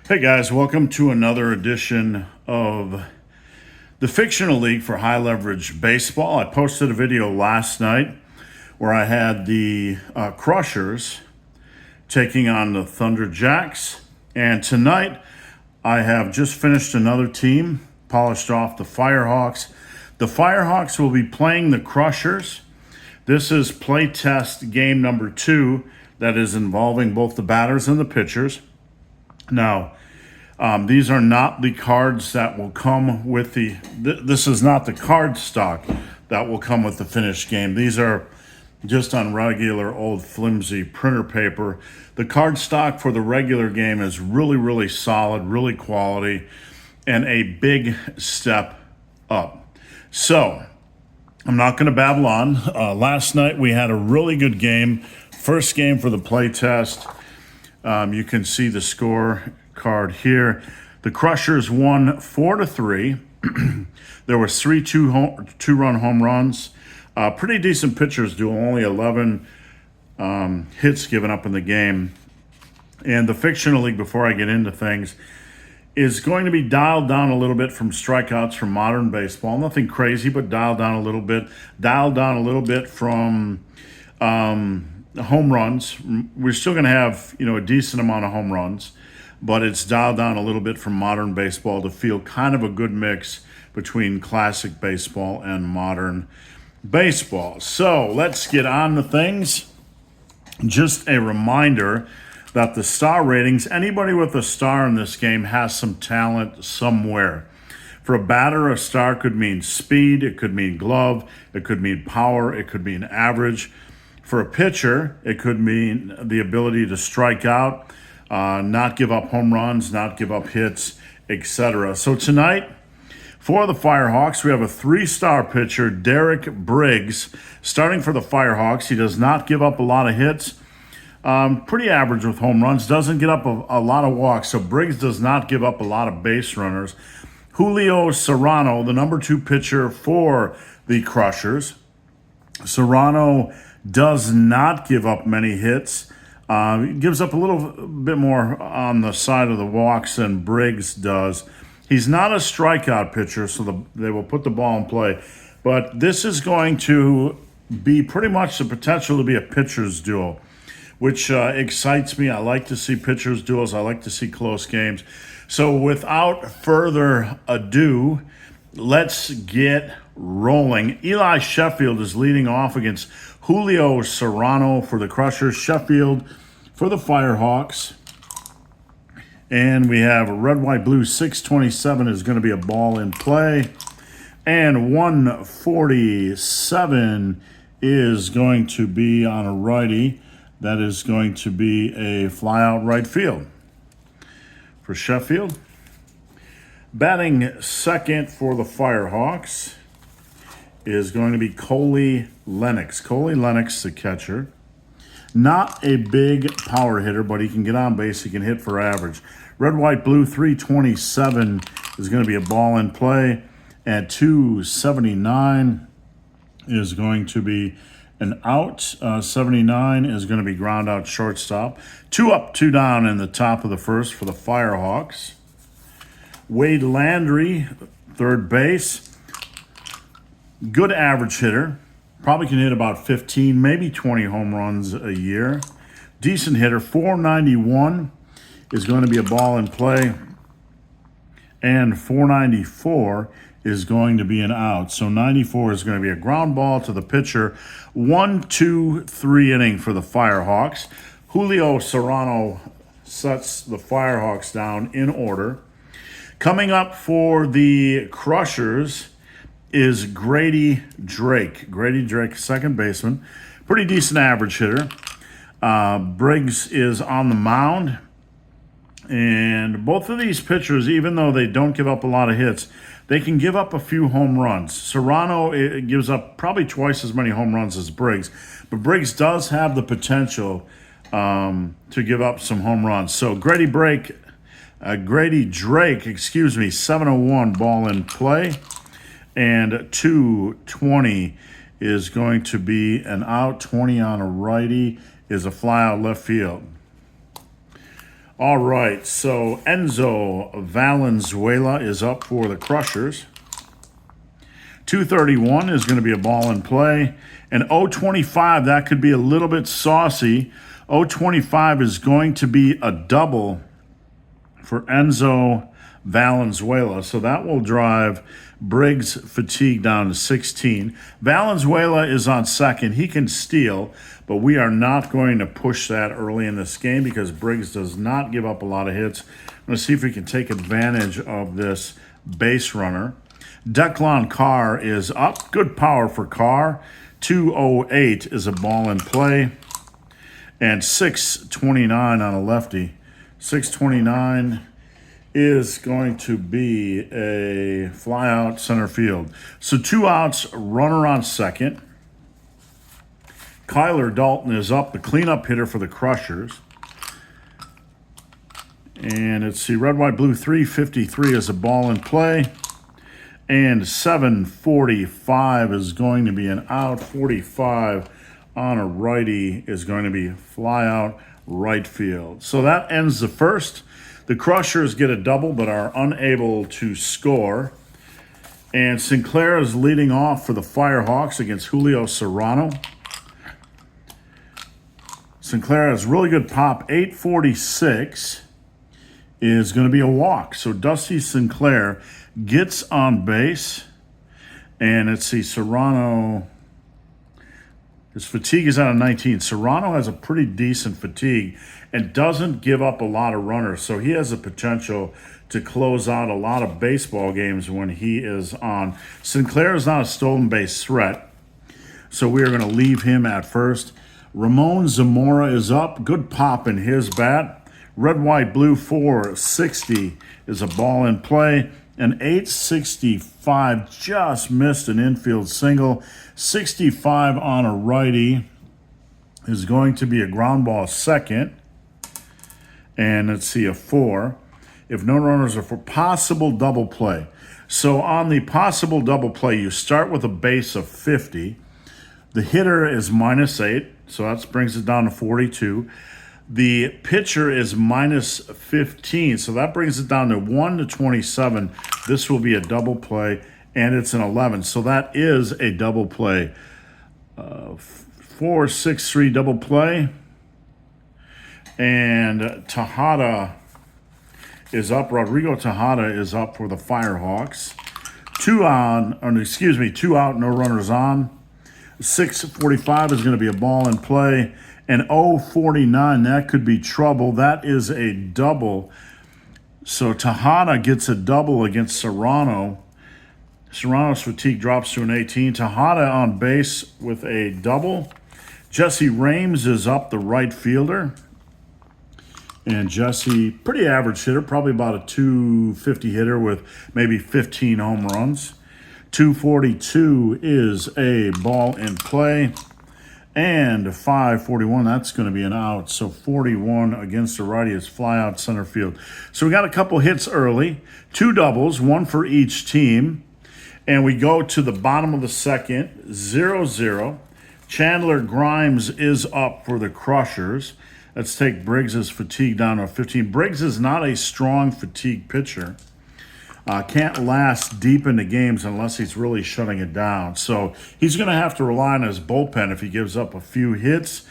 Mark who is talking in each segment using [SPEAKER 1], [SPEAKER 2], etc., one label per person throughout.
[SPEAKER 1] Hey guys, welcome to another edition of the Fictional League for High Leverage Baseball. I posted a video last night where I had the Crushers taking on the Thunder Jacks. And tonight I have just finished another team, polished off the Firehawks. The Firehawks will be playing the Crushers. This is play test game number 2 that is involving both the batters and the pitchers. Now, these are not the cards that will come with this is not the card stock that will come with the finished game. These are just on regular old flimsy printer paper. The card stock for the regular game is really, really solid, really quality, and a big step up. So, I'm not going to babble on. Last night we had a really good game. First game for the play test. You can see the score card here. The Crushers won 4-3. There were 3 two-run home runs. Pretty decent pitchers duel, only 11 hits given up in the game. And the Fictional League, before I get into things, is going to be dialed down a little bit from strikeouts from modern baseball. Nothing crazy, but dialed down a little bit. Dialed down a little bit from home runs. We're still going to have, a decent amount of home runs, but it's dialed down a little bit from modern baseball to feel kind of a good mix between classic baseball and modern baseball. So let's get on to things. Just a reminder that the star ratings, anybody with a star in this game has some talent somewhere. For a batter, a star could mean speed, it could mean glove, it could mean power, it could mean average. For a pitcher, it could mean the ability to strike out, not give up home runs, not give up hits, etc. So tonight, for the Firehawks, we have a 3-star pitcher, Derek Briggs, starting for the Firehawks. He does not give up a lot of hits. Pretty average with home runs, doesn't get up a lot of walks, so Briggs does not give up a lot of base runners. Julio Serrano, the number 2 pitcher for the Crushers. Serrano does not give up many hits. He gives up a little bit more on the side of the walks than Briggs does. He's not a strikeout pitcher, so they will put the ball in play. But this is going to be pretty much the potential to be a pitcher's duel, which excites me. I like to see pitchers' duels. I like to see close games. So without further ado, let's get rolling. Eli Sheffield is leading off against Julio Serrano for the Crushers. Sheffield for the Firehawks. And we have red, white, blue. 627 is going to be a ball in play. And 147 is going to be on a righty. That is going to be a fly out right field for Sheffield. Batting second for the Firehawks is going to be Coley Lennox. Coley Lennox, the catcher. Not a big power hitter, but he can get on base. He can hit for average. Red, white, blue, 327 is going to be a ball in play. And 279 is going to be an out. 79 is going to be ground out shortstop. 2 up, 2 down in the top of the first for the Firehawks. Wade Landry, third base. Good average hitter. Probably can hit about 15, maybe 20 home runs a year. Decent hitter. 491 is going to be a ball in play. And 494 is going to be an out. So 94 is going to be a ground ball to the pitcher. 1-2-3 inning for the Firehawks. Julio Serrano sets the Firehawks down in order. Coming up for the Crushers is Grady Drake. Grady Drake, second baseman. Pretty decent average hitter. Briggs is on the mound. And both of these pitchers, even though they don't give up a lot of hits, they can give up a few home runs. Serrano gives up probably twice as many home runs as Briggs. But Briggs does have the potential to give up some home runs. So Grady Drake, 701 ball in play. And 220 is going to be an out. 20 on a righty is a fly out left field. All right, so Enzo Valenzuela is up for the Crushers. 231 is going to be a ball in play. And 025, that could be a little bit saucy. 025 is going to be a double for Enzo Valenzuela. So that will drive Briggs' fatigue down to 16. Valenzuela is on second. He can steal, but we are not going to push that early in this game because Briggs does not give up a lot of hits. I'm going to see if we can take advantage of this base runner. Declan Carr is up. Good power for Carr. 208 is a ball in play. And 629 on a lefty. 629 is going to be a fly out center field. So 2 outs, runner on second. Kyler Dalton is up, the cleanup hitter for the Crushers. And let's see, red, white, blue, 353 is a ball in play. And 745 is going to be an out. 45 on a righty is going to be fly out right field. So that ends the first. The Crushers get a double but are unable to score. And Sinclair is leading off for the Firehawks against Julio Serrano. Sinclair has really good pop. 846 is going to be a walk. So Dusty Sinclair gets on base. And let's see, Serrano, his fatigue is out of 19. Serrano has a pretty decent fatigue and doesn't give up a lot of runners. So he has the potential to close out a lot of baseball games when he is on. Sinclair is not a stolen base threat, so we are going to leave him at first. Ramon Zamora is up. Good pop in his bat. Red, white, blue, 460 is a ball in play. And 865 just missed an infield single. 65 on a righty is going to be a ground ball second. And let's see, a 4. If no runners are for possible double play. So on the possible double play, you start with a base of 50. The hitter is -8, so that brings it down to 42. The pitcher is -15, so that brings it down to 1 to 27. This will be a double play, and it's an 11. So that is a double play. 4-6-3 double play. And Tejada is up. Rodrigo Tejada is up for the Firehawks. 2 out, no runners on. 6:45 is going to be a ball in play. And 0:49, that could be trouble. That is a double. So Tejada gets a double against Serrano. Serrano's fatigue drops to an 18. Tejada on base with a double. Jesse Rames is up, the right fielder. And Jesse, pretty average hitter, probably about a 250 hitter with maybe 15 home runs. 242 is a ball in play. And 541, that's going to be an out. So 41 against the righty is fly out center field. So we got a couple hits early. 2 doubles, 1 for each team. And we go to the bottom of the second, 0-0. Chandler Grimes is up for the Crushers. Let's take Briggs' fatigue down to 15. Briggs is not a strong fatigue pitcher. Can't last deep into games unless he's really shutting it down. So he's going to have to rely on his bullpen if he gives up a few hits.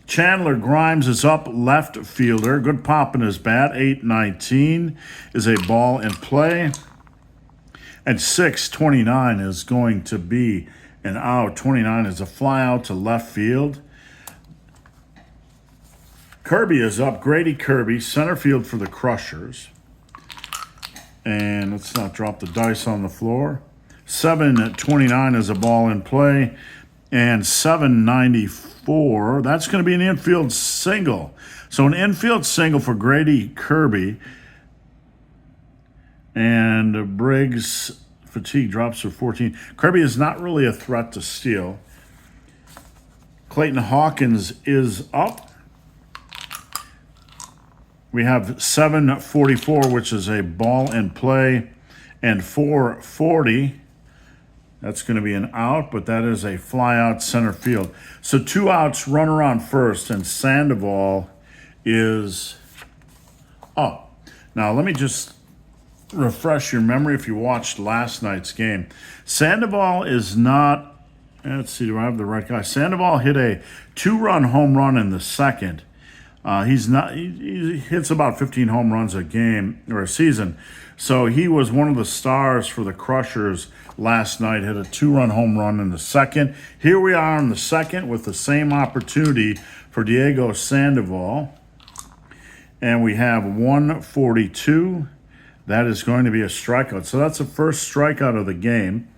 [SPEAKER 1] Chandler Grimes is up, left fielder. Good pop in his bat. 8-19 is a ball in play. And 6-29 is going to be an out. 29 is a fly out to left field. Kirby is up. Grady Kirby, center field for the Crushers. And let's not drop the dice on the floor. 7-29 is a ball in play. And 7-94, that's going to be an infield single. So an infield single for Grady Kirby. And Briggs' fatigue drops to 14. Kirby is not really a threat to steal. Clayton Hawkins is up. We have 7:44, which is a ball in play, and 4:40. That's going to be an out, but that is a fly out center field. So 2 outs, runner on first, and Sandoval is Oh, now let me just refresh your memory if you watched last night's game. Sandoval is not, let's see, do I have the right guy? Sandoval hit a 2-run home run in the second. He hits about 15 home runs a game or a season. So he was one of the stars for the Crushers last night, hit a 2-run home run in the second. Here we are in the second with the same opportunity for Diego Sandoval. And we have 142. That is going to be a strikeout. So that's the first strikeout of the game.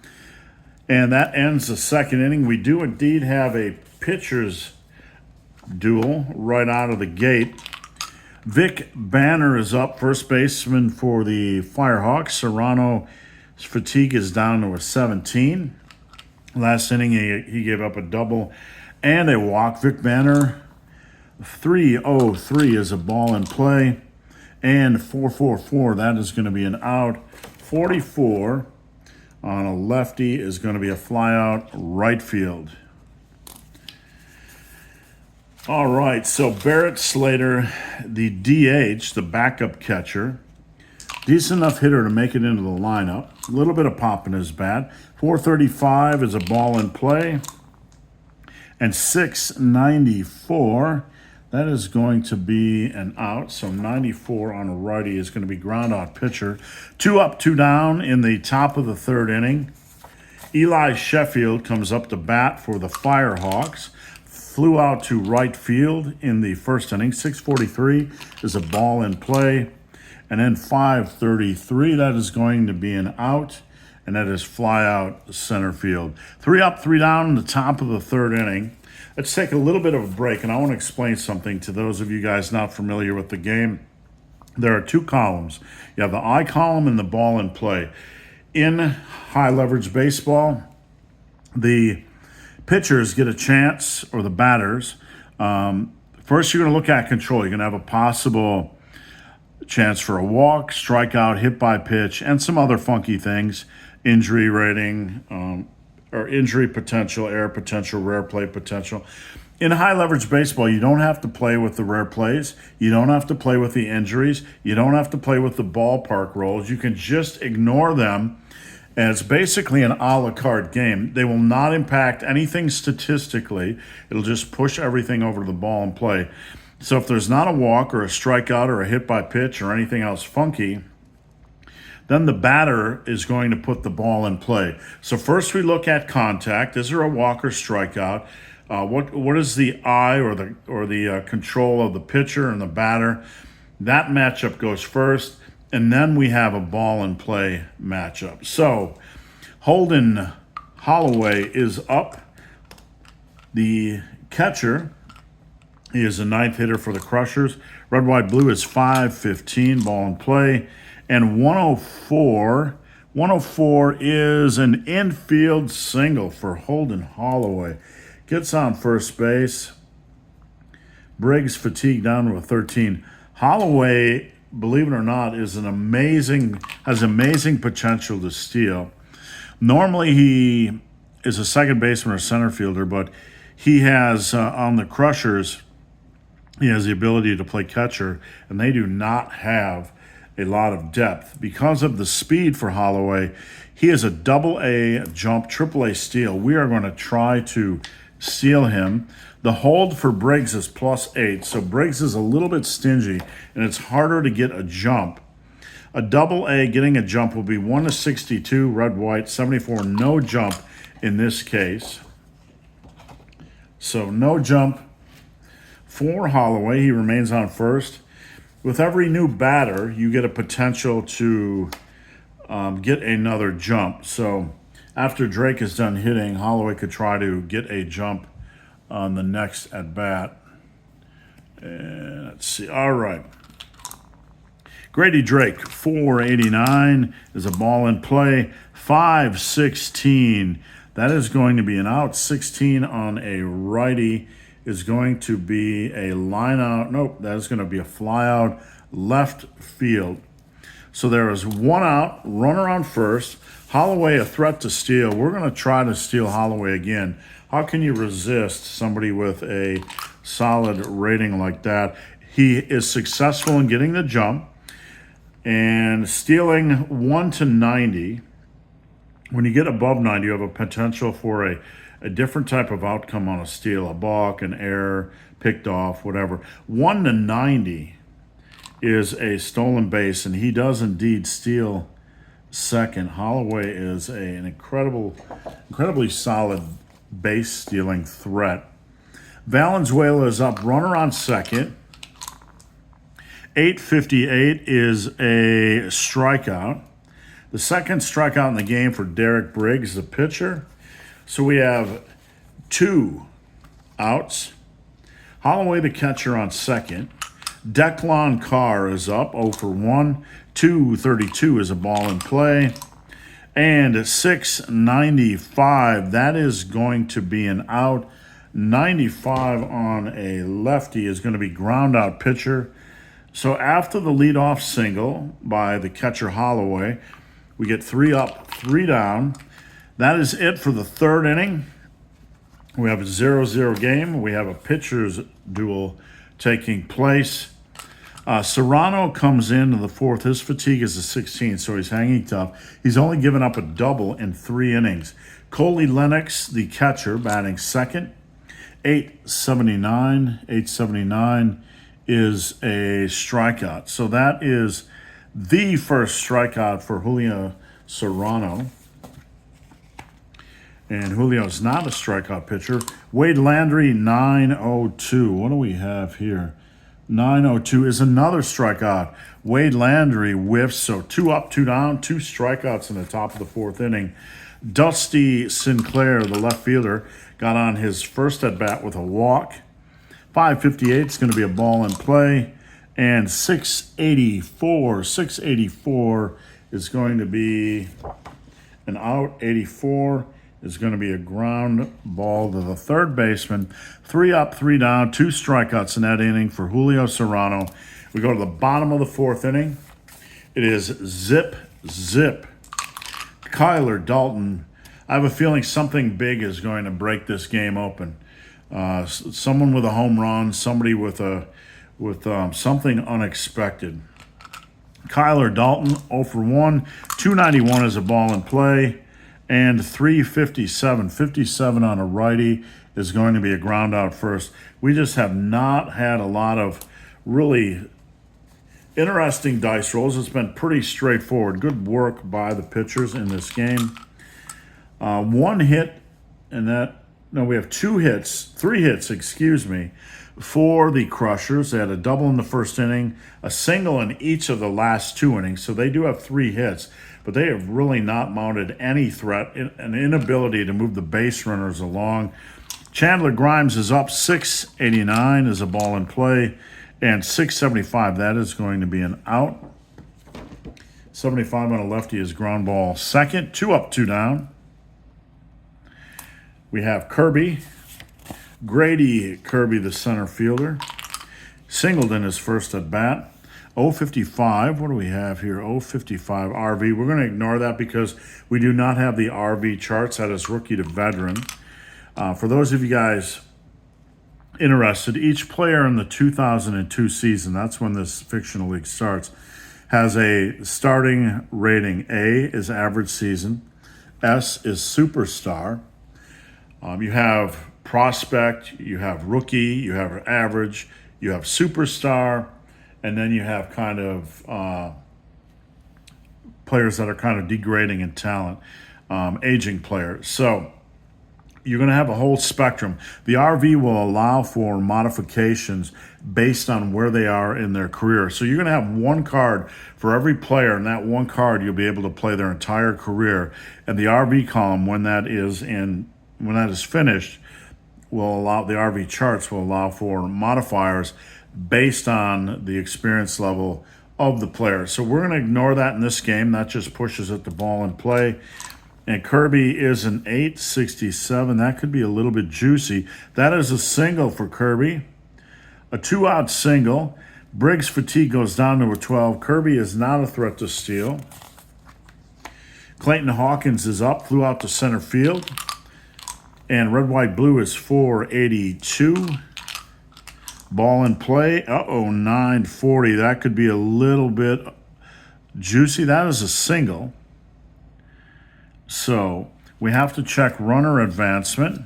[SPEAKER 1] And that ends the second inning. We do indeed have a pitcher's duel right out of the gate. Vic Banner is up, first baseman for the Firehawks. Serrano's fatigue is down to a 17. Last inning, he gave up a double and a walk. Vic Banner, 3-0-3 is a ball in play. And 4-4-4, that is going to be an out. 44 on a lefty is going to be a fly out right field. All right, so Barrett Slater, the DH, the backup catcher, decent enough hitter to make it into the lineup. A little bit of pop in his bat. 435 is a ball in play. And 694, that is going to be an out. So 94 on a righty is going to be ground out pitcher. 2 up, 2 down in the top of the third inning. Eli Sheffield comes up to bat for the Firehawks. Flew out to right field in the first inning. 643 is a ball in play. And then 533, that is going to be an out. And that is fly out center field. 3 up, 3 down in the top of the third inning. Let's take a little bit of a break, and I want to explain something to those of you guys not familiar with the game. There are 2 columns. You have the I column and the ball in play. In high leverage baseball, the pitchers get a chance, or the batters. First, you're going to look at control. You're going to have a possible chance for a walk, strikeout, hit by pitch, and some other funky things. Injury rating, or injury potential, error potential, rare play potential. In high leverage baseball, you don't have to play with the rare plays. You don't have to play with the injuries. You don't have to play with the ballpark rolls. You can just ignore them. And it's basically an a la carte game. They will not impact anything statistically. It'll just push everything over to the ball and play. So if there's not a walk or a strikeout or a hit by pitch or anything else funky, then the batter is going to put the ball in play. So first we look at contact. Is there a walk or strikeout? What is the eye or the control of the pitcher and the batter? That matchup goes first. And then we have a ball and play matchup. So Holden Holloway is up. The catcher, he is the 9th hitter for the Crushers. Red, white, blue is 5-15, ball and play. And 104 is an infield single for Holden Holloway. Gets on first base. Briggs fatigue down to a 13. Holloway, believe it or not, has amazing potential to steal. Normally he is a second baseman or center fielder, but he has on the Crushers, he has the ability to play catcher, and they do not have a lot of depth. Because of the speed for Holloway, he is a double-A jump, triple-A steal. We are going to try to steal him. The hold for Briggs is +8, so Briggs is a little bit stingy, and it's harder to get a jump. A double-A getting a jump will be 1-62, red, white, 74, no jump in this case. So no jump for Holloway. He remains on first. With every new batter, you get a potential to get another jump. So after Drake is done hitting, Holloway could try to get a jump on the next at bat. And let's see. All right. Grady Drake, 489 is a ball in play. 5-16. That is going to be an out. 16 on a righty is going to be a line out. Nope, that is going to be a fly out left field. So there is 1 out, runner on first. Holloway a threat to steal. We're going to try to steal Holloway again. How can you resist somebody with a solid rating like that? He is successful in getting the jump and stealing 1 to 90. When you get above 90, you have a potential for a different type of outcome on a steal, a balk, an error, picked off, whatever. 1 to 90 is a stolen base, and he does indeed steal second. Holloway is an incredibly solid base stealing threat. Valenzuela is up, runner on second. 858 is a strikeout. The second strikeout in the game for Derek Briggs, the pitcher. So we have 2 outs. Holloway, the catcher, on second. Declan Carr is up, 0 for 1. 232 is a ball in play. And 695, that is going to be an out. 95 on a lefty is going to be ground out pitcher. So after the leadoff single by the catcher Holloway, we get 3 up, 3 down. That is it for the third inning. We have a 0-0 game. We have a pitcher's duel taking place. Serrano comes in the fourth. His fatigue is a 16, so he's hanging tough. He's only given up a double in 3 innings. Coley Lennox, the catcher, batting second. 879 is a strikeout. So that is the first strikeout for Julio Serrano. And Julio's not a strikeout pitcher. Wade Landry, 902. What do we have here? 902 is another strikeout. Wade Landry whiffs, so 2 up, 2 down, 2 strikeouts in the top of the fourth inning. Dusty Sinclair, the left fielder, got on his first at bat with a walk. 558 is going to be a ball in play. And 684 is going to be an out. 84 is going to be a ground ball to the third baseman. 3 up, 3 down, 2 strikeouts in that inning for Julio Serrano. We go to the bottom of the fourth inning. It is zip. Kyler Dalton. I have a feeling something big is going to break this game open. Someone with a home run, somebody with something unexpected. Kyler Dalton, 0 for 1. 291 is a ball in play. And 357. 57 on a righty is going to be a ground out first. We just have not had a lot of really interesting dice rolls. It's been pretty straightforward. Good work by the pitchers in this game. 1 hit, we have 3 hits, for the Crushers. They had a double in the first inning, a single in each of the last 2 innings, so they do have 3 hits, but they have really not mounted any threat, an inability to move the base runners along. Chandler Grimes is up, 689 is a ball in play, and 675, that is going to be an out. 75 on a lefty is ground ball second. 2 up, 2 down. We have Grady Kirby, the center fielder. Singled in his first at bat. 055. What do we have here? 055 RV. We're going to ignore that because we do not have the RV charts. That is rookie to veteran. For those of you guys interested, each player in the 2002 season, that's when this fictional league starts, has a starting rating. A is average season. S is superstar. You have prospect, you have rookie, you have average, you have superstar, and then you have kind of players that are kind of degrading in talent, aging players. So you're going to have a whole spectrum. The RV will allow for modifications based on where they are in their career. So you're going to have 1 card for every player, and that 1 card you'll be able to play their entire career. And the RV column, when that is finished, will allow the RV charts will allow for modifiers based on the experience level of the player. So we're going to ignore that in this game. That just pushes it to ball in play. And Kirby is an 867. That could be a little bit juicy. That is a single for Kirby. A 2-out single. Briggs' fatigue goes down to a 12. Kirby is not a threat to steal. Clayton Hawkins is up, flew out to center field. And red, white, blue is 482. Ball in play. Uh-oh, 940. That could be a little bit juicy. That is a single. So we have to check runner advancement.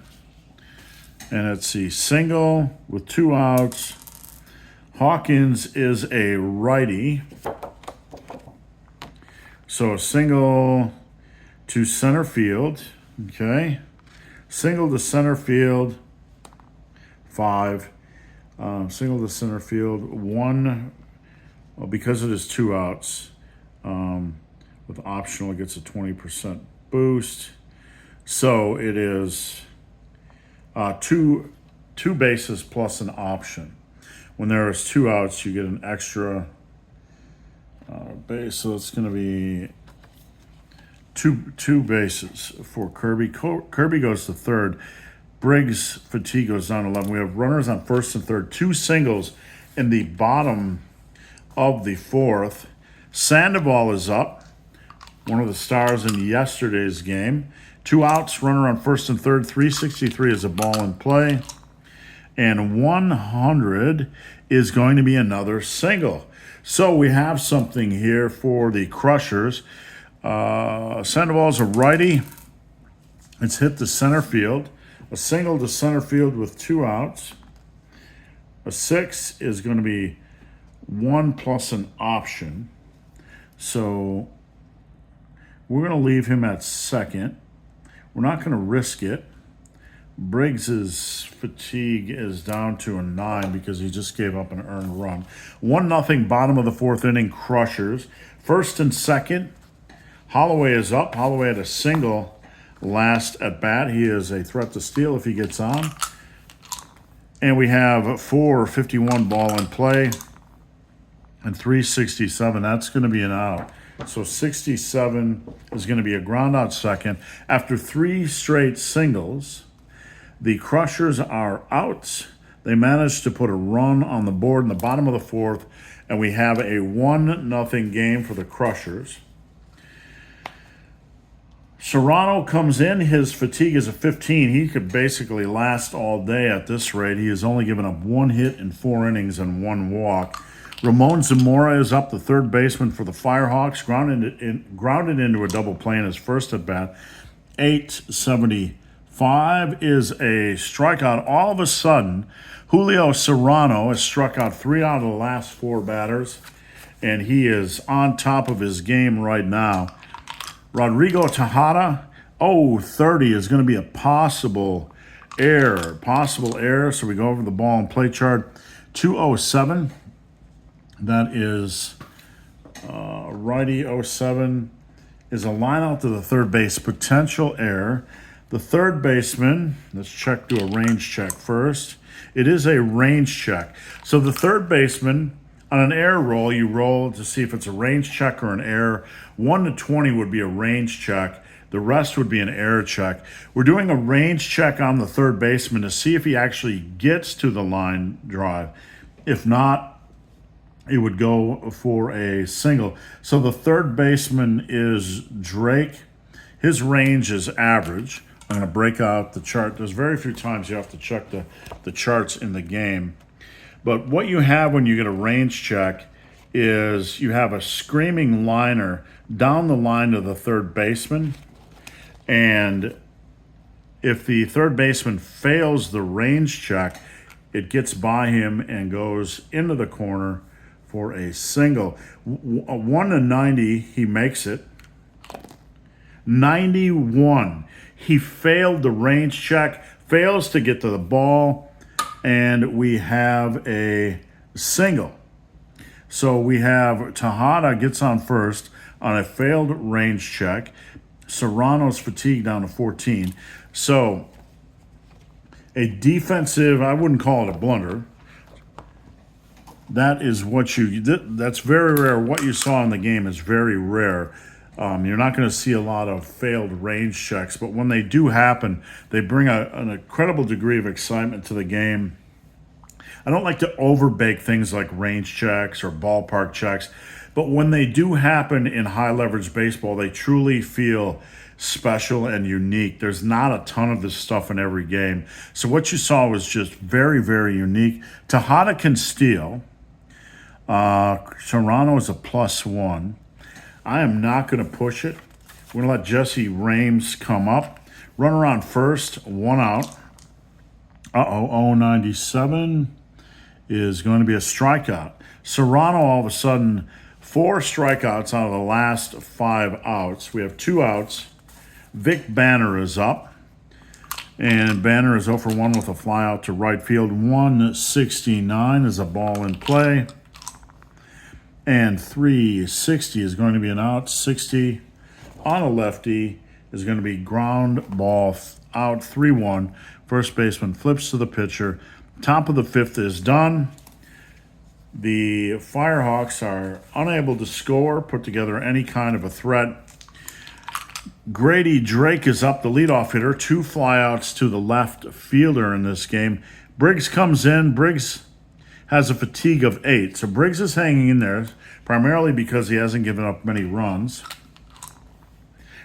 [SPEAKER 1] And it's the single with 2 outs. Hawkins is a righty. So a single to center field. Okay. Single to center field. 5. Single to center field. 1. Well, because it is 2 outs. With optional, it gets a 20% boost. So it is two bases plus an option. When there is 2 outs, you get an extra base. So it's going to be two bases for Kirby. Kirby goes to third. Briggs' fatigue goes down to 11. We have runners on first and third. 2 singles in the bottom of the 4th. Sandoval is up. One of the stars in yesterday's game. 2 outs, runner on first and third. 363 is a ball in play. And 100 is going to be another single. So we have something here for the Crushers. Sandoval's a righty. It's hit to center field. A single to center field with 2 outs. A 6 is going to be 1 plus an option. So we're going to leave him at second. We're not going to risk it. Briggs's fatigue is down to a 9 because he just gave up an earned run. 1-0, bottom of the 4th inning, Crushers. First and second, Holloway is up. Holloway had a single last at bat. He is a threat to steal if he gets on. And we have 4:51 ball in play and 367. That's going to be an out. So 67 is going to be a ground out second. After 3 straight singles, the Crushers are out. They managed to put a run on the board in the bottom of the 4th, and we have a 1-0 game for the Crushers. Serrano comes in. His fatigue is a 15. He could basically last all day at this rate. He has only given up 1 hit in 4 innings and 1 walk. Ramon Zamora is up, the third baseman for the Firehawks, grounded into a double play in his first at bat. 875 is a strikeout. All of a sudden, Julio Serrano has struck out 3 out of the last 4 batters, and he is on top of his game right now. Rodrigo Tejada, 30 is going to be a possible error. So we go over the ball and play chart. 207. That is righty 07 is a line out to the third base. Potential error. The third baseman, let's do a range check first. It is a range check. So the third baseman, on an error roll, you roll to see if it's a range check or an error. 1 to 20 would be a range check. The rest would be an error check. We're doing a range check on the third baseman to see if he actually gets to the line drive. If not, it would go for a single. So the third baseman is Drake. His range is average. I'm going to break out the chart. There's very few times you have to check the charts in the game. But what you have when you get a range check is you have a screaming liner down the line to the third baseman. And if the third baseman fails the range check, it gets by him and goes into the corner for a single. 1 to 90, he makes it. 91, he failed the range check, fails to get to the ball, and we have a single. So we have Tejada gets on first on a failed range check. Serrano's fatigue down to 14. So a defensive, I wouldn't call it a blunder. That is that's very rare. What you saw in the game is very rare. You're not going to see a lot of failed range checks, but when they do happen, they bring an incredible degree of excitement to the game. I don't like to overbake things like range checks or ballpark checks, but when they do happen in high leverage baseball, they truly feel special and unique. There's not a ton of this stuff in every game. So what you saw was just very, very unique. Tejada can steal. Toronto is a +1. I am not going to push it. We're going to let Jesse Rames come up. Runner on first, 1 out. 097 is going to be a strikeout. Serrano, all of a sudden, 4 strikeouts out of the last 5 outs. We have 2 outs. Vic Banner is up. And Banner is 0 for 1 with a fly out to right field. 169 is a ball in play. And 360 is going to be an out. 60 on a lefty is going to be ground ball out. 3-1. First baseman flips to the pitcher. Top of the 5th is done. The Firehawks are unable to score, put together any kind of a threat. Grady Drake is up, the leadoff hitter. 2 flyouts to the left fielder in this game. Briggs comes in. Briggs has a fatigue of 8. So Briggs is hanging in there, primarily because he hasn't given up many runs.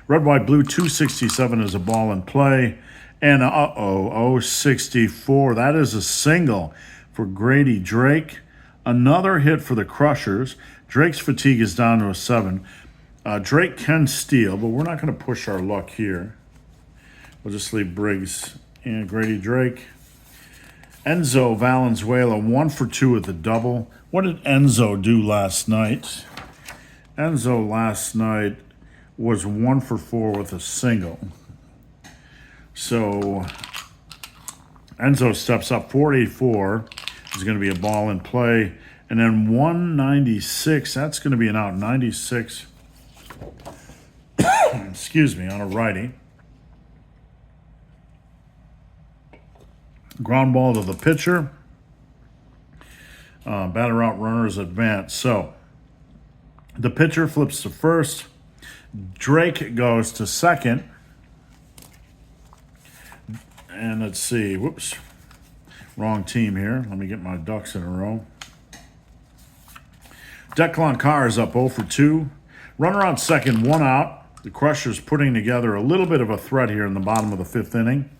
[SPEAKER 1] Red, white, blue, 267 is a ball in play. And 064. That is a single for Grady Drake. Another hit for the Crushers. Drake's fatigue is down to a 7. Drake can steal, but we're not going to push our luck here. We'll just leave Briggs and Grady Drake. Enzo Valenzuela, 1 for 2 with a double. What did Enzo do last night? Enzo last night was 1 for 4 with a single. So Enzo steps up. 484 is going to be a ball in play. And then 196, that's going to be an out. 96, excuse me, on a righty. Ground ball to the pitcher. Batter out, runners advance. So the pitcher flips to first. Drake goes to second. And let's see. Whoops. Wrong team here. Let me get my ducks in a row. Declan Carr is up 0 for 2. Runner on second, 1 out. The Crushers putting together a little bit of a threat here in the bottom of the 5th inning.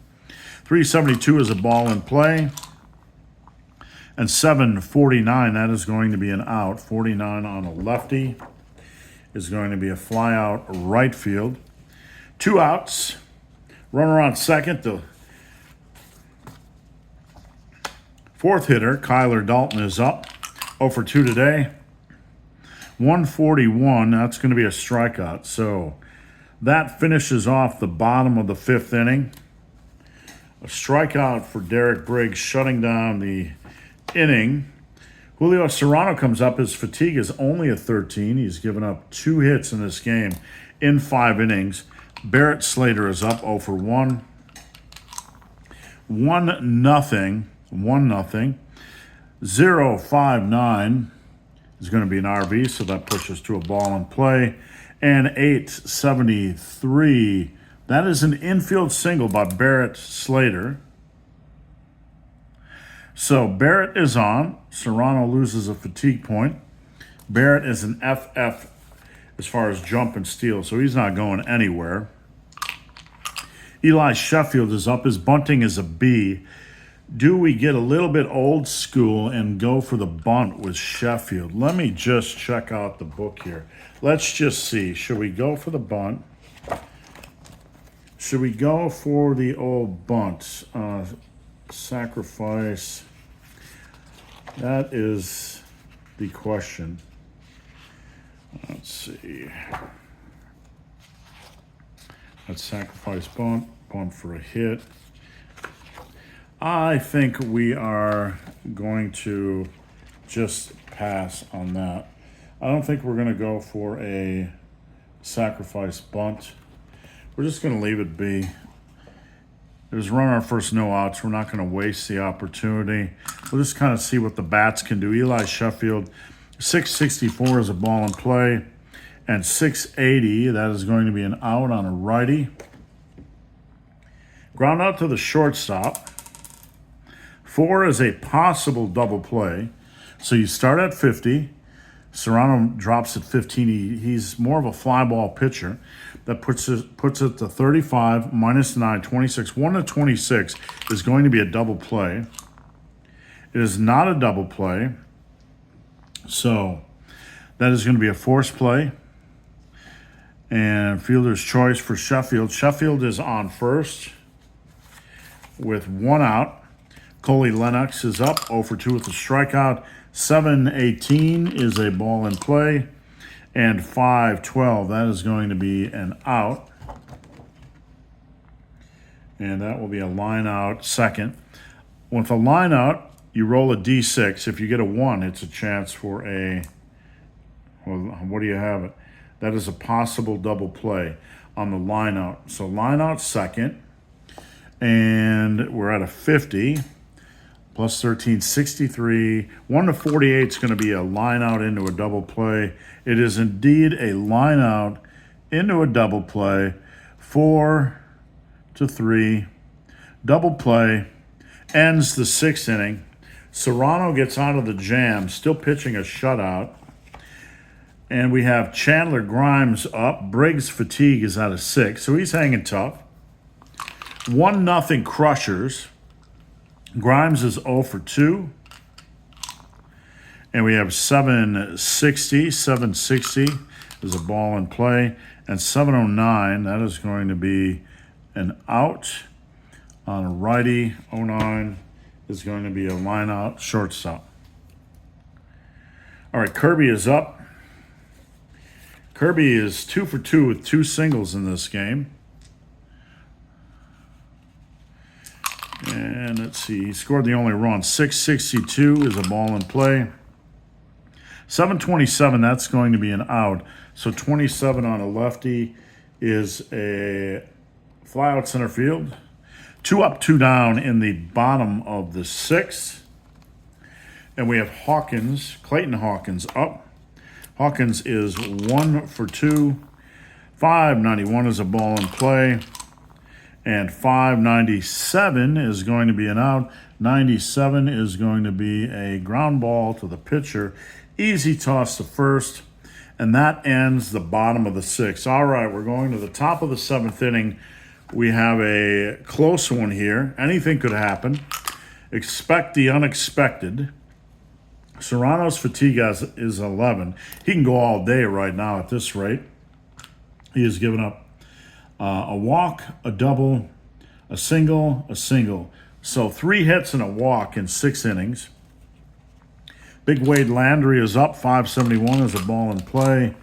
[SPEAKER 1] 372 is a ball in play. And 749, that is going to be an out. 49 on a lefty is going to be a fly out right field. 2 outs. Runner on second. The 4th hitter, Kyler Dalton, is up. 0 for 2 today. 141, that's going to be a strikeout. So that finishes off the bottom of the 5th inning. A strikeout for Derek Briggs, shutting down the inning. Julio Serrano comes up. His fatigue is only a 13. He's given up 2 hits in this game in 5 innings. Barrett Slater is up 0 for 1. 1-0. 1-0. 059 is going to be an RV, so that pushes to a ball in play. And 873, that is an infield single by Barrett Slater. So Barrett is on. Serrano loses a fatigue point. Barrett is an FF as far as jump and steal, so he's not going anywhere. Eli Sheffield is up. His bunting is a B. Do we get a little bit old school and go for the bunt with Sheffield? Let me just check out the book here. Let's just see. Should we go for the bunt? Should we go for the old bunt? Sacrifice. That is the question. Let's see. Let's sacrifice bunt for a hit. I think we are going to just pass on that. I don't think we're going to go for a sacrifice bunt. We're just going to leave it be. There's run our first no outs. We're not going to waste the opportunity. We'll just kind of see what the bats can do. Eli Sheffield, 664 is a ball in play. And 680, that is going to be an out on a righty. Ground out to the shortstop. 4 is a possible double play. So you start at 50. Serrano drops at 15. He's more of a fly ball pitcher. That puts it to 35, minus 9, 26. 1 to 26 is going to be a double play. It is not a double play. So that is going to be a force play. And fielder's choice for Sheffield. Sheffield is on first with 1 out. Coley Lennox is up 0 for 2 with a strikeout. 7-18 is a ball in play. And 5-12, that is going to be an out. And that will be a line out second. With a line out, you roll a D6. If you get a 1, it's a chance for a, well, what do you have it? That is a possible double play on the line out. So line out second. And we're at a 50. Plus 13, 63. 1 to 48 is going to be a line out into a double play. It is indeed a line out into a double play. 4 to 3. Double play. Ends the 6th inning. Serrano gets out of the jam, still pitching a shutout. And we have Chandler Grimes up. Briggs' fatigue is out of 6, so he's hanging tough. 1-0 Crushers. Grimes is 0 for 2. And we have 760. 760 is a ball in play. And 709, that is going to be an out on a righty. 09 is going to be a line out shortstop. All right, Kirby is up. Kirby is 2 for 2 with 2 singles in this game. And let's see, he scored the only run. 662 is a ball in play. 727, that's going to be an out. So 27 on a lefty is a fly out center field. 2 up, 2 down in the bottom of the 6th. And we have Hawkins, Clayton Hawkins up. Hawkins is 1 for 2. 591 is a ball in play. And 597 is going to be an out. 97 is going to be a ground ball to the pitcher. Easy toss to first. And that ends the bottom of the 6th. All right, we're going to the top of the 7th inning. We have a close one here. Anything could happen. Expect the unexpected. Serrano's fatigue is 11. He can go all day right now at this rate. He has given up a walk, a double, a single, a single. So 3 hits and a walk in 6 innings. Big Wade Landry is up. 571 is a ball in play.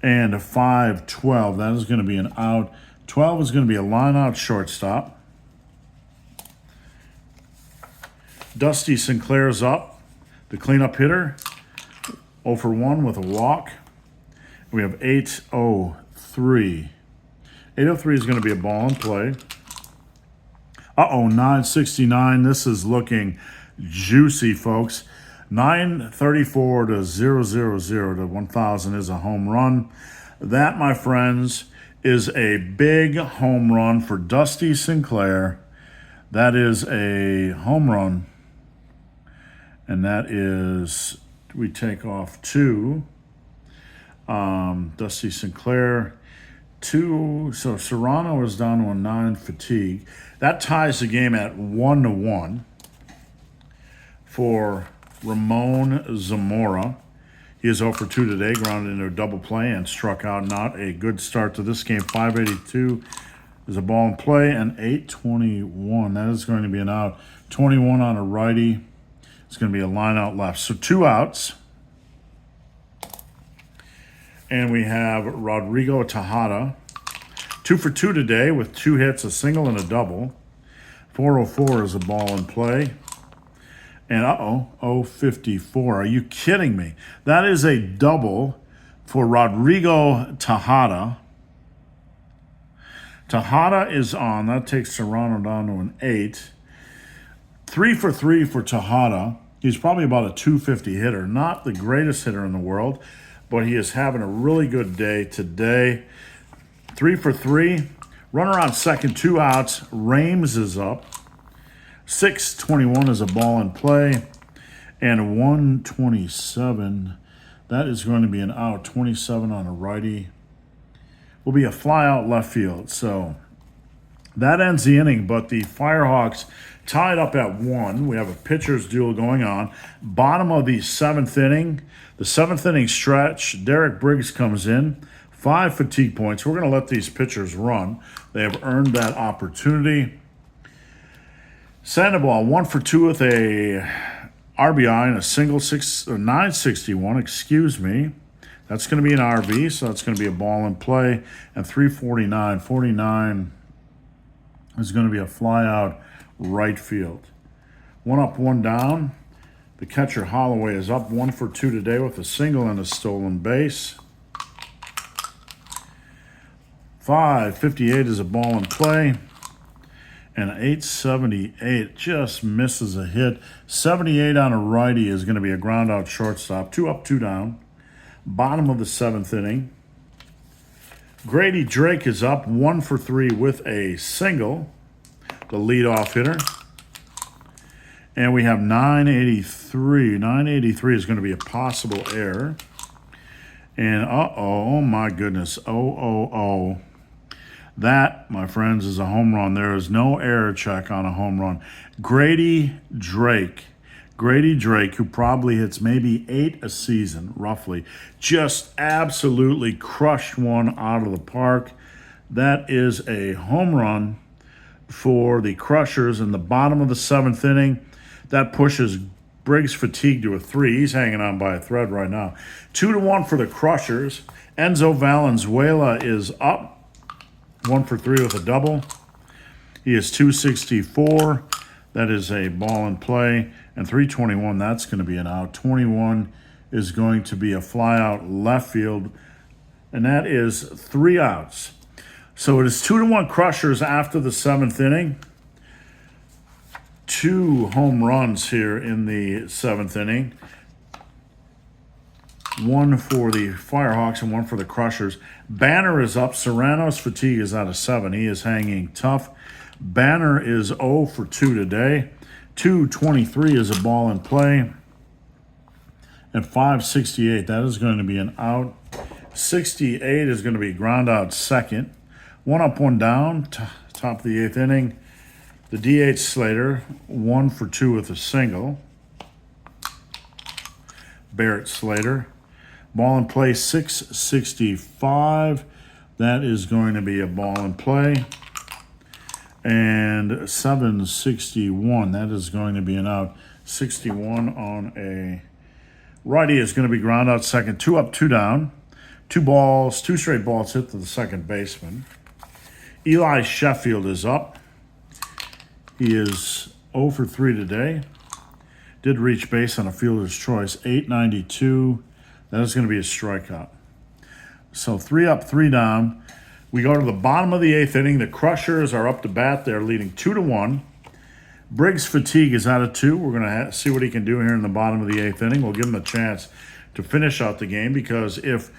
[SPEAKER 1] And a 512. That is going to be an out. 12 is going to be a line out shortstop. Dusty Sinclair's up. The cleanup hitter. 0 for 1 with a walk. We have 803. 803 is going to be a ball in play. 969. This is looking juicy, folks. 934 to 000 to 1,000 is a home run. That, my friends, is a big home run for Dusty Sinclair. That is a home run. And that is, we take off 2. Dusty Sinclair. 2, so Serrano is down to a 9 fatigue. That ties the game at 1-1 for Ramon Zamora. He is 0 for 2 today, grounded into a double play and struck out. Not a good start to this game. 582 is a ball in play, and 821. That is going to be an out. 21 on a righty. It's going to be a line out left. So 2 outs. And we have Rodrigo Tejada, 2 for 2 today with 2 hits, a single and a double. 404 is a ball in play. And 054. Are you kidding me? That is a double for Rodrigo Tejada. Tejada is on. That takes Serrano down to an 8. 3 for 3 for Tejada. He's probably about a 250 hitter. Not the greatest hitter in the world, but he is having a really good day today. 3 for 3. Runner on second, 2 outs. Rames is up. 621 is a ball in play. And 127. That is going to be an out. 27 on a righty. Will be a fly out left field. So that ends the inning, but the Firehawks tied up at 1. We have a pitcher's duel going on. Bottom of the 7th inning. The 7th inning stretch, Derek Briggs comes in. 5 fatigue points. We're going to let these pitchers run. They have earned that opportunity. Sandoval, 1 for 2 with a RBI and a single 961, excuse me. That's going to be an RB, so that's going to be a ball in play. And 349, 49 is going to be a fly out right field. 1 up, 1 down. The catcher Holloway is up 1 for 2 today with a single and a stolen base. 558 is a ball in play. And 878 just misses a hit. 78 on a righty is going to be a ground out shortstop. 2 up, 2 down. Bottom of the 7th inning. Grady Drake is up 1 for 3 with a single. The leadoff hitter. And we have 983. 983 is going to be a possible error. And oh my goodness. Oh. That, my friends, is a home run. There is no error check on a home run. Grady Drake, who probably hits maybe 8 a season, roughly, just absolutely crushed one out of the park. That is a home run for the Crushers in the bottom of the 7th inning. That pushes Briggs' fatigue to a 3. He's hanging on by a thread right now. 2-1 for the Crushers. Enzo Valenzuela is up. 1 for 3 with a double. He is 264. That is a ball in play. And 321, that's going to be an out. 21 is going to be a fly out left field. And that is 3 outs. So it is 2-1 Crushers after the 7th inning. 2 home runs here in the 7th inning. 1 for the Firehawks and 1 for the Crushers. Banner is up. Serrano's fatigue is out of 7. He is hanging tough. Banner is 0 for 2 today. 223 is a ball in play. And 568, that is going to be an out. 68 is going to be ground out second. 1 up, 1 down. Top of the 8th inning. The DH Slater, 1 for 2 with a single. Barrett Slater. Ball in play, 665. That is going to be a ball in play. And 761. That is going to be an out. 61 on a righty is going to be ground out second. 2 up, 2 down. 2 straight balls hit to the second baseman. Eli Sheffield is up. He is 0 for 3 today. Did reach base on a fielder's choice. 892. That is going to be a strikeout. So 3 up, 3 down. We go to the bottom of the 8th inning. The Crushers are up to bat. They're leading 2-1. Briggs' fatigue is out of 2. We're going to see what he can do here in the bottom of the 8th inning. We'll give him a chance to finish out the game because if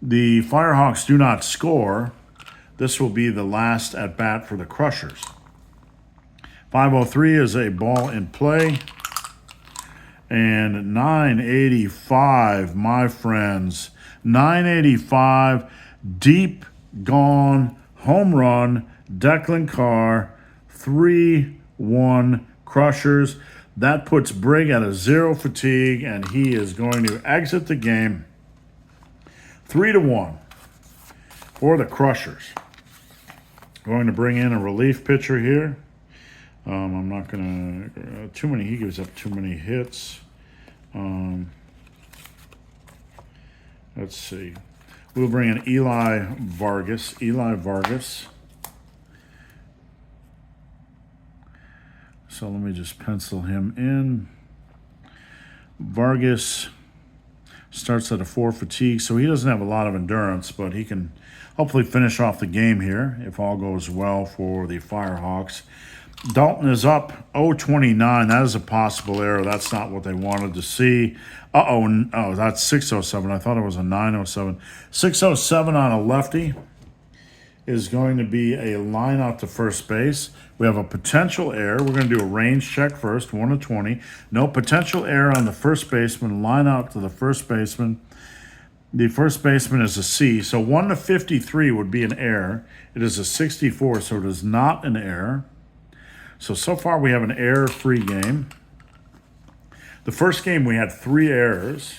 [SPEAKER 1] the Firehawks do not score, this will be the last at bat for the Crushers. 503 is a ball in play. And 985, my friends. 985, deep gone, home run, Declan Carr, 3-1 Crushers. That puts Brig at a 0 fatigue, and he is going to exit the game 3-1 for the Crushers. Going to bring in a relief pitcher here. I'm not going to... too many. He gives up too many hits. Let's see. We'll bring in Eli Vargas. So let me just pencil him in. Vargas starts at a 4 fatigue, so he doesn't have a lot of endurance, but he can hopefully finish off the game here if all goes well for the Firehawks. Dalton is up 0-29. That is a possible error. That's not what they wanted to see. Oh, that's 607. I thought it was a 907. 607 on a lefty is going to be a line out to first base. We have a potential error. We're going to do a range check first, 1-20. No potential error on the first baseman. Line out to the first baseman. The first baseman is a C, so 1 to 53 would be an error. It is a 64, so it is not an error. So far we have an error-free game. The first game we had 3 errors.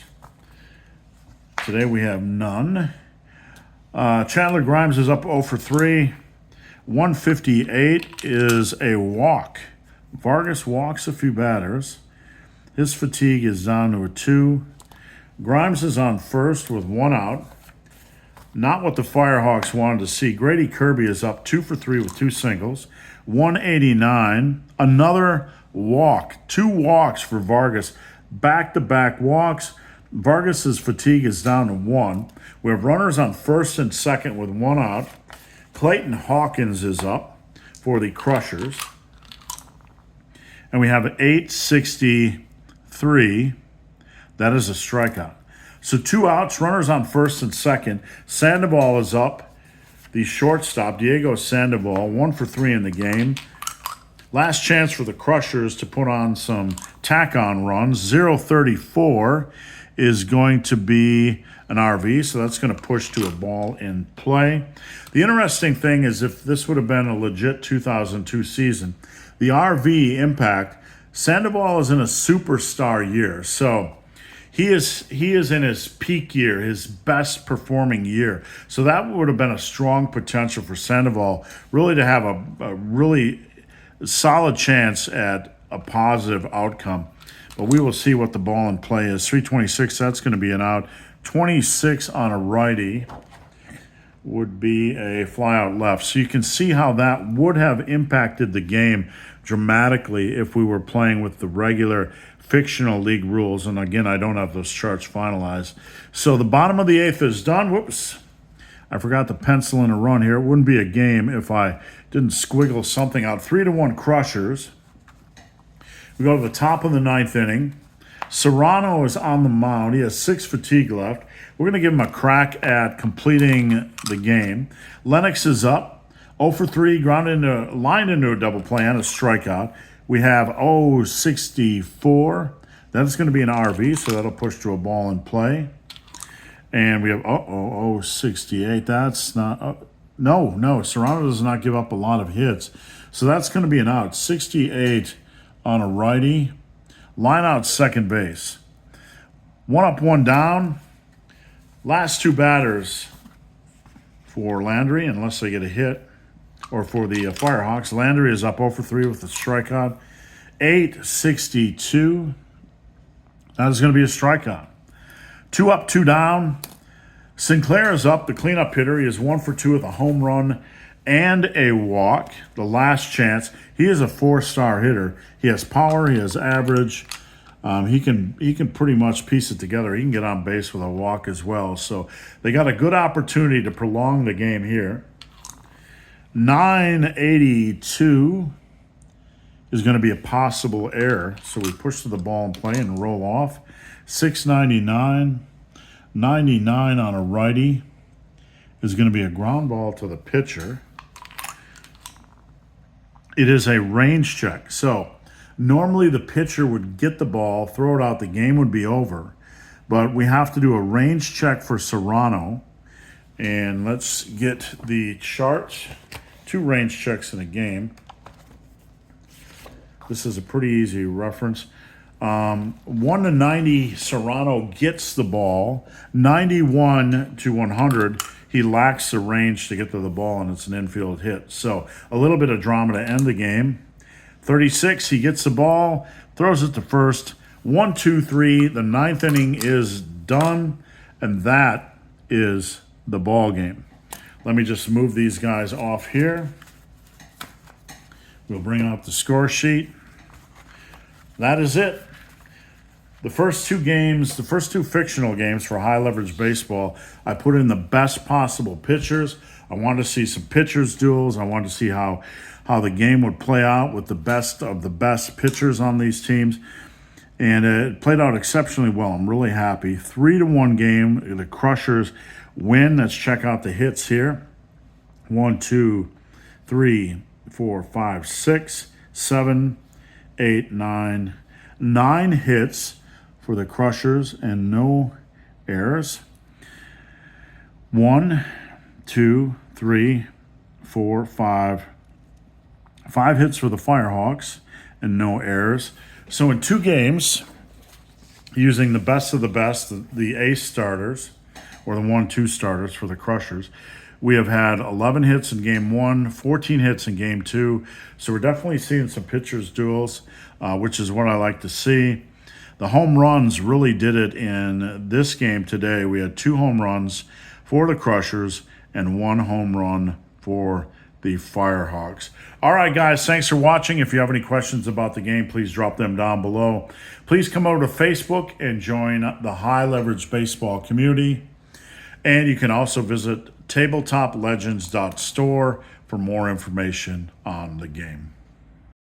[SPEAKER 1] Today we have none. Chandler Grimes is up 0 for 3. 158 is a walk. Vargas walks a few batters. His fatigue is down to a 2. Grimes is on first with 1 out. Not what the Firehawks wanted to see. Grady Kirby is up 2 for 3 with 2 singles. 189. Another walk. 2 walks for Vargas. Back-to-back walks. Vargas's fatigue is down to 1. We have runners on first and second with 1 out. Clayton Hawkins is up for the Crushers. And we have 863. That is a strikeout. So 2 outs, runners on first and second. Sandoval is up. The shortstop, Diego Sandoval, 1 for 3 in the game. Last chance for the Crushers to put on some tack-on runs. 0-34 is going to be an RV, so that's going to push to a ball in play. The interesting thing is if this would have been a legit 2002 season, the RV impact, Sandoval is in a superstar year, so he is in his peak year, his best performing year. So that would have been a strong potential for Sandoval really to have a really solid chance at a positive outcome. But we will see what the ball in play is. 326, that's going to be an out. 26 on a righty would be a fly out left. So you can see how that would have impacted the game dramatically if we were playing with the regular fictional league rules. And again, I don't have those charts finalized. So the bottom of the 8th is done. Whoops. I forgot to pencil in a run here. It wouldn't be a game if I didn't squiggle something out. 3-1 Crushers. We go to the top of the 9th inning. Serrano is on the mound. He has 6 fatigue left. We're going to give him a crack at completing the game. Lennox is up. 0 for 3, lined into a double play and a strikeout. We have 0-64. That's going to be an RV, so that'll push to a ball in play. And we have 0-68. That's not... No. Serrano does not give up a lot of hits. So that's going to be an out. 68 on a righty. Line out second base. 1 up, 1 down. Last 2 batters for Landry, unless they get a hit. Or for the Firehawks. Landry is up 0 for 3 with a strikeout. 8-62. That is going to be a strikeout. 2 up, 2 down. Sinclair is up, the cleanup hitter. He is 1 for 2 with a home run and a walk. The last chance. He is a 4-star hitter. He has power. He has average. He can pretty much piece it together. He can get on base with a walk as well. So they got a good opportunity to prolong the game here. 982 is going to be a possible error. So we push to the ball and play and roll off. 699. 99 on a righty is going to be a ground ball to the pitcher. It is a range check. So normally the pitcher would get the ball, throw it out, the game would be over. But we have to do a range check for Serrano. And let's get the charts. 2 range checks in a game. This is a pretty easy reference. 1 to 90, Serrano gets the ball. 91 to 100, he lacks the range to get to the ball, and it's an infield hit. So a little bit of drama to end the game. 36, he gets the ball, throws it to first. 1, 2, 3, the 9th inning is done, and that is the ball game. Let me just move these guys off here. We'll bring up the score sheet. That is it. The first 2 games, the first 2 fictional games for high leverage baseball, I put in the best possible pitchers. I wanted to see some pitchers duels. I wanted to see how the game would play out with the best of the best pitchers on these teams. And it played out exceptionally well. I'm really happy. 3-1 game. The Crushers win. Let's check out the hits here. 1, 2, 3, 4, 5, 6, 7, 8, 9. 9 hits for the Crushers and no errors. One, two, three, four, five. 5 hits for the Firehawks and no errors. So in 2 games, using the best of the best, the ace starters, or the 1-2 starters for the Crushers, we have had 11 hits in game 1, 14 hits in game 2. So we're definitely seeing some pitchers' duels, which is what I like to see. The home runs really did it in this game today. We had 2 home runs for the Crushers and 1 home run for the Firehawks. All right, guys, thanks for watching. If you have any questions about the game, please drop them down below. Please come over to Facebook and join the High Leverage Baseball community. And you can also visit tabletoplegends.store for more information on the game.